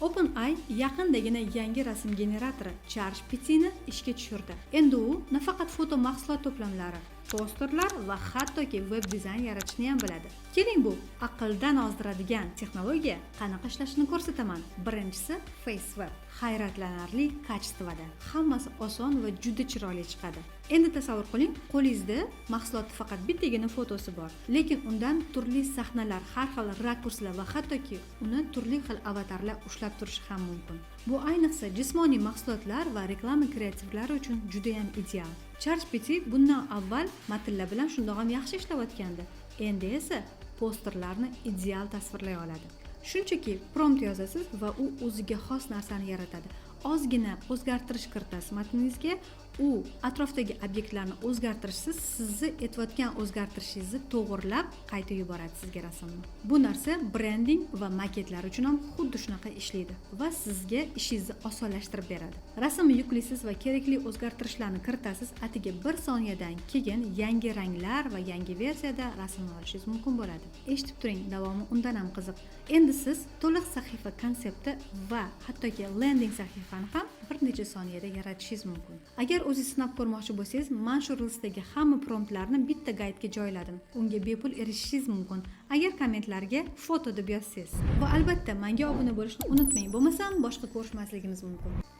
OpenAI yaqindagina yangi rasm generatori ChatGPTni ishga tushirdi. Endi u nafaqat foto mahsulot to'plamlari, posterlar va hattoki web dizayn yaratishni ham biladi. Keling, bu aqldan ozdiradigan texnologiya qanaqa ishlashini ko'rsataman. Birinchisi FaceWeb. Hayratlanarli kачествоda. Hammasi oson va juda chiroyli chiqadi. Endi tasavvur qiling, qo'lingizda mahsulotning faqat bittagina fotosi bor, lekin undan turli sahnalar, har xil rakurslar va hattoki uni turli xil avatarlar ushlab turishi ham mumkin. Bu ayniqsa jismoniy mahsulotlar va reklama kreativlari uchun juda ham ideal. ChatGPT bundan avval matnlar bilan shundoq ham yaxshi ishlayotgandi. Endi esa posterlarni ideal tasvirlay oladi. Shunchaki prompt yozasiz va u o'ziga xos narsani yaratadi. Ozgina o'zgartirish kiritasiz matningizga, u atrofdagi obyektlarni o'zgartirishsiz sizni aytayotgan o'zgartirishingizni to'g'rilab qaytib yuboradi sizga rasmni. Bu narsa brending va maketlar uchun ham xuddi shunaqa ishlaydi va sizga ishingizni osonlashtirib beradi. Rasmni yuklaysiz va kerakli o'zgartirishlarni kiritasiz, atigi 1 soniyadan keyin yangi ranglar va yangi versiyada rasmni olishingiz mumkin bo'ladi. Eshitib turing, davomi undan ham qiziq. Endi siz to'liq sahifa konsepti va hattoki landing sahifani ham bir necha soniyada yaratishingiz mumkin. Agar o'zingiz sinab ko'rmoqchi bo'lsangiz, mana shu reelsdagi hamma promptlarni bitta gaydga joyladim. Unga bepul erishishingiz mumkin agar kommentlarga foto deb yozsangiz. Va albatta menga obuna bo'lishni unutmang, bo'lmasam boshqa ko'rishmasligimiz mumkin.